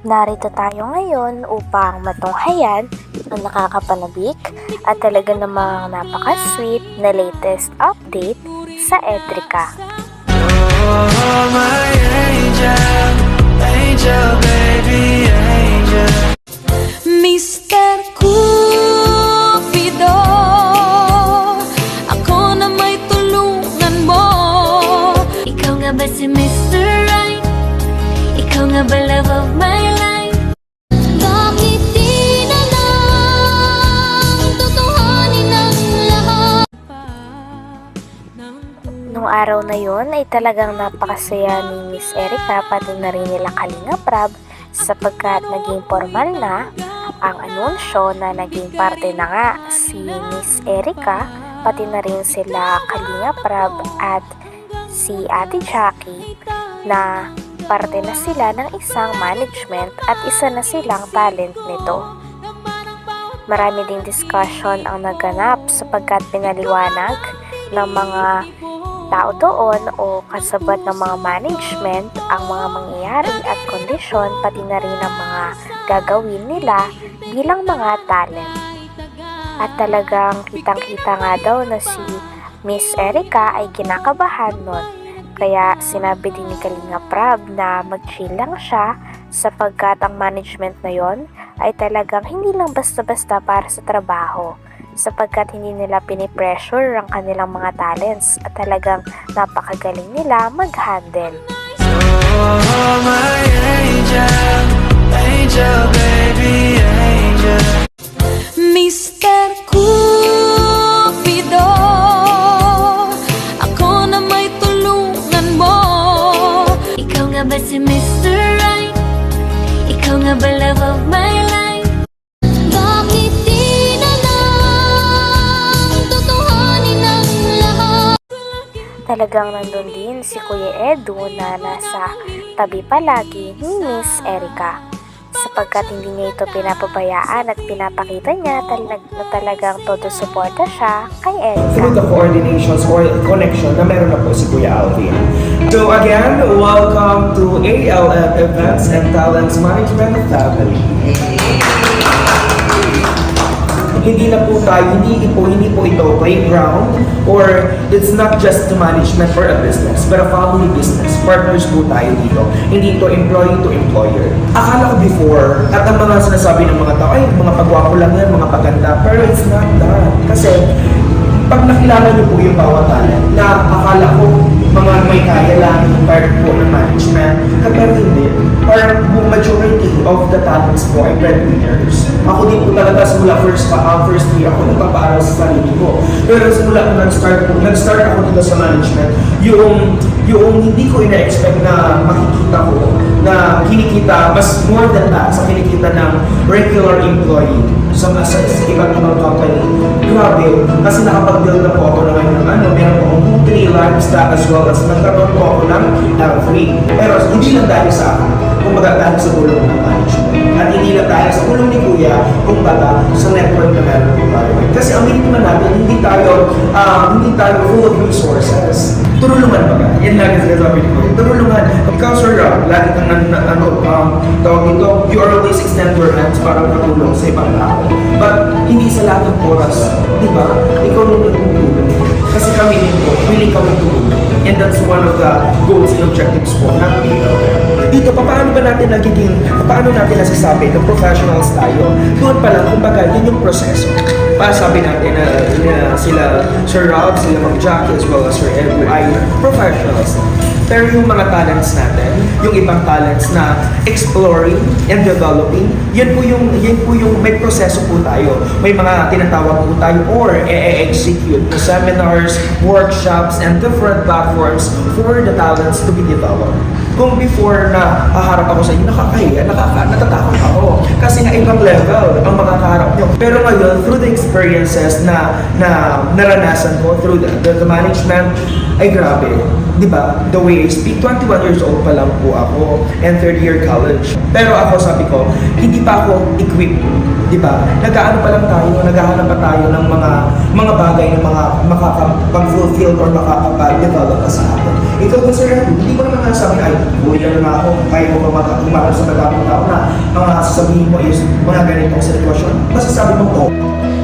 Narito tayo ngayon upang matunghayan ang nakakapanabik at talaga namang napaka-sweet na latest update sa Edrica. Oh, my angel, angel, baby, angel. Mr. Cupido, ako na may tulungan mo. Ikaw nga ba si Mr. Right? Ikaw nga ba love of my life? Bakit di na lang tutuhanin ang lahat? Nung araw na yon ay talagang napakasaya ni Miss Erica pati na rin nila Kalinga Prab sapagkat naging formal na ang anunsyo na naging parte na nga si Miss Erica pati na rin sila Kalinga Prab at si Ate Jackie na parte na sila ng isang management at isa na silang talent nito. Marami ding discussion ang naganap sapagkat pinaliwanag ng mga tao doon o kasabat ng mga management ang mga mangyayari at kondisyon pati na rin ang mga gagawin nila bilang mga talent. At talagang kitang-kita nga daw na si Miss Erica ay kinakabahan nun. Kaya sinabi din ni Kalinga Prab na mag-chill lang siya sapagkat ang management na yon ay talagang hindi lang basta-basta para sa trabaho sapagkat hindi nila pinipressure ang kanilang mga talents at talagang napakagaling nila mag-handle. Oh, my angel, angel, baby, angel. Mr. Cupido, ako na may tulungan mo. Ikaw nga ba si Mr. Right? Ikaw nga ba love of my life? Bakit di na lang tutuhanin ang lahat? Talagang nandun din si Kuya Edu na nasa tabi palagi ni Miss Erica sapagkat hindi niya ito pinapabayaan at pinapakita niya na talagang todo suporta siya kay Erica. Through the coordinations or connection na meron na po si Kuya Alvin. So again, welcome to ALF Events and Talents Management Family. Hindi na po tayo, hindi po ito playground or it's not just the management for a business, but a family business. Partners po tayo dito. Hindi ito employee to employer. Akala ko before, at ang mga sinasabi ng mga tao, ay mga pagwapo lang yan, mga paganda, pero it's not that. Kasi pag nakilala niyo po yung bawat talent, na akala ko mga may kaya lang yung part po ng management, pero hindi. Parang majority of the talents po ay breadwinners. Ako din po talaga simula first year ako nagpapaaral sa sarili ko. Pero simula ko nag-start ako dito sa management, yung hindi ko ina-expect na makikita ko, na kinikita, mas more than that, sa kinikita ng regular employee sa iba't ibang company. Grabe, kasi nakapag-build na po ako ng meron po akong 2-3 lifestyle as well as nagkaroon po ako ng L3. Pero hindi lang dahil sa akin, kumbaga dahil sa tulong ng management. At hindi lang dahil sa tulong ni Kuya, kumbaga sa network na meron po tayo. Kasi ang hindi naman natin, hindi tayo full of resources. Turulungan ba? Yan lagi sinasabi ni Kuya. Turulungan. Ikaw, Sir Rob, lagi kang tawag dito, you always extend your hands para matulong sa ibang tao. But hindi sa lahat ng oras, di ba? Ikaw nung nagtutulong. Kasi kami din po, willing kami tulong. And that's one of the goals and objectives po natin dito. Paano natin nasasabi na professionals tayo? Doon pa lang, kumbaga, yun yung proseso. Sabi natin na sila Sir Rob, sila Ma'am Jackie, as well as Sir Edu ay professionals. Pero yung mga talents natin, yung ibang talents na exploring and developing, yan po yung may proseso po tayo. May mga tinatawag po tayo or execute na seminars, workshops, and different platforms for the talents to be developed. Kung before na haharap ako sa inyo, nakakahiya, natatakot ako. Kasi nga ibang level ang makakaharap nyo. Pero ngayon, through the experiences na naranasan ko, through the management, ay grabe. Diba? The way I speak, 21 years old pa lang po ako and third year college. Pero ako sabi ko, hindi pa ako equipped. Diba? Nag-aano pa lang tayo, naghahanap pa tayo ng mga bagay na makakapag-fulfill or makakapag-develop pa sa atin. Ikaw, Sir, hindi ko naman nasabi na buhay na ako, kaya mo ba umarap sa madaming tao na ang sasabihin mo is mga ganitong sitwasyon, masasabi mo ko.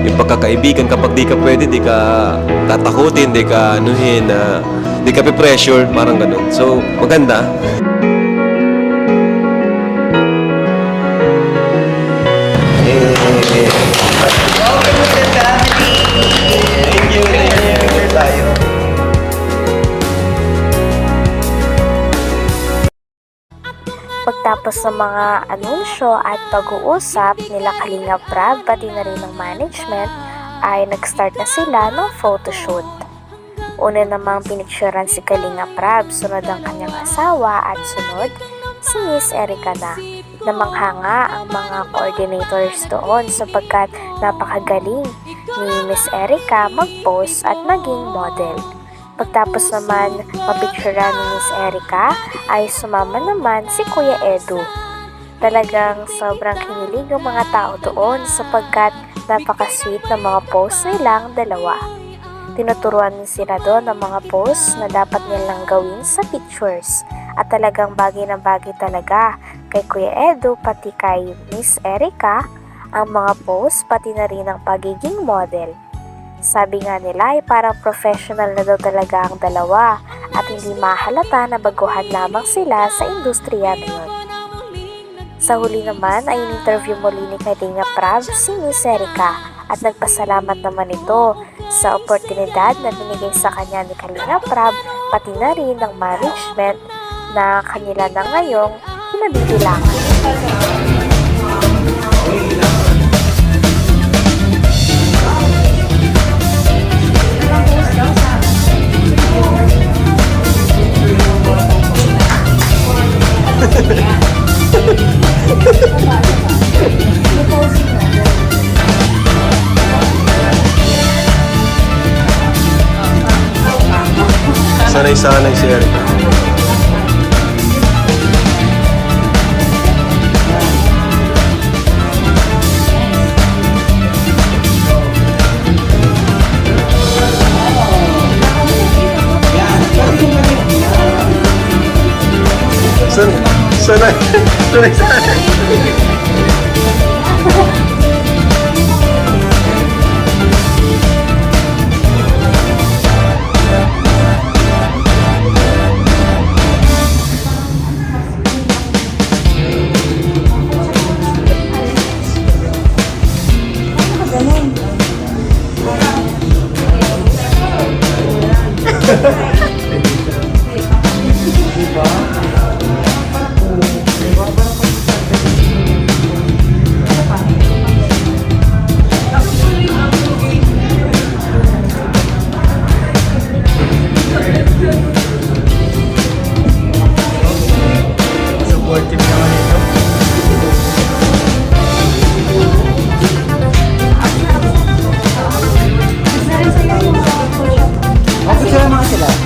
Yung pagkakaibigan, kapag di ka pwede, di ka tatakutin, di ka anuhin, di ka pe-pressure, parang ganun. So, maganda. Pagtapos ng mga anunsyo at pag-uusap nila Kalingap Rab pati na rin ng management ay nag-start na sila ng photoshoot. Una namang pinicturean si Kalingap Rab, sunod ang kanyang asawa at sunod si Miss Erica na. Namangha nga ang mga coordinators doon sapagkat napakagaling ni Miss Erica mag-pose at maging model. Pagtapos naman mapicturean ni Miss Erica ay sumama naman si Kuya Edu. Talagang sobrang kinilig ang mga tao doon sapagkat napaka-sweet ng mga pose nilang dalawa. Tinuturuan din sila doon ng mga pose na dapat nilang gawin sa pictures at talagang bagay na bagay talaga kay Kuya Edu pati kay Miss Erica ang mga pose pati na rin ang pagiging model. Sabi nga nila ay parang professional na daw talaga ang dalawa at hindi mahalata na baguhan lamang sila sa industriya ngayon. Sa huli naman ay in-interview muli ni Kalingap Rab si Miss Erica at nagpasalamat naman ito sa oportunidad na binigay sa kanya ni Kalingap Rab pati na rin ng management na kanila na ngayong pinabibilangan. Sanay-sanay si Eric. Sanay.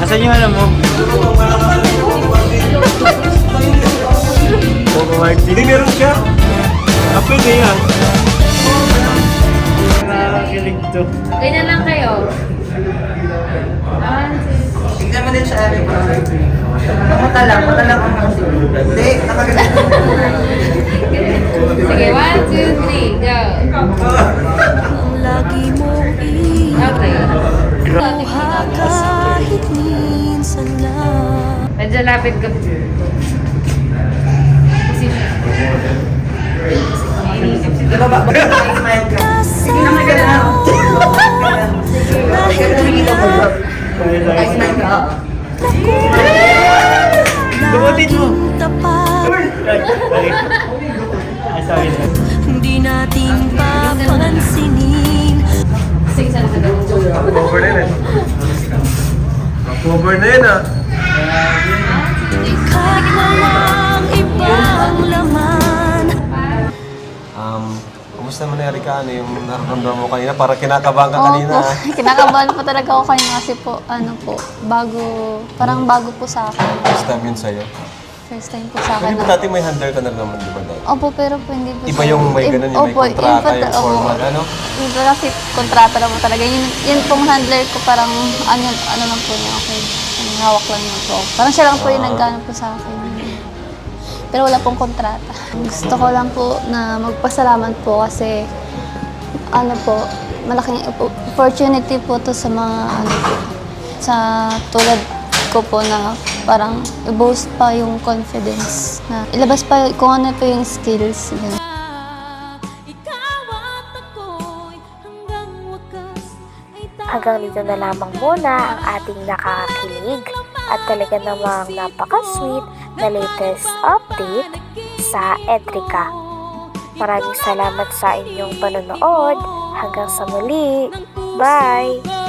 Asan yung alam mo? Coco Martin. Hindi meron siya. Pwede yan. Nakakilig to. Ganyan lang kayo. Tignan mo din sa akin. Mata lang ang musik. Hindi, nakagalit. Sige, 1, 2, 3, go. Lagi mong Okay. inuha kahit minsan lang. Medyo lapit ka. Position. Ibaba ba? Smile ka. Sige na magana. Sige na tumingin ako. Smile ka. Dumating mo. Hindi natin papansinin. Sige, sana sa gawin. Cover na yun Cover na yun Kahit walang ibang laman. Kumusta mo na Erica? Ano yung nararamdaman mo kanina? Parang kinakabahan ka kanina. Opo, kinakabahan po talaga ako kanina kasi po, parang bago po sa akin. First time yun sa'yo. First time po sa akin. Pero dati may handler ka na naman, di ba dati? Opo, pero po hindi po Iba yung may ganun, yung may kontrata, yung formal, ano? Iba kasi kontrata na po talaga. Yun pong handler ko parang ano lang po niya, okay. Hawak lang niya po. Parang siya lang po yung naggano po sa akin. pero wala pong kontrata. Gusto ko lang po na magpasalamat po kasi ano po, malaking opportunity po to sa mga ano po, sa tulad ko po na parang i-boost pa yung confidence na ilabas pa kung ano po yung skills. Ganun. Hanggang dito na lamang muna ang ating nakakakilig at talaga namang napaka-sweet na latest update sa Edrica. Maraming salamat sa inyong panonood. Hanggang sa muli. Bye!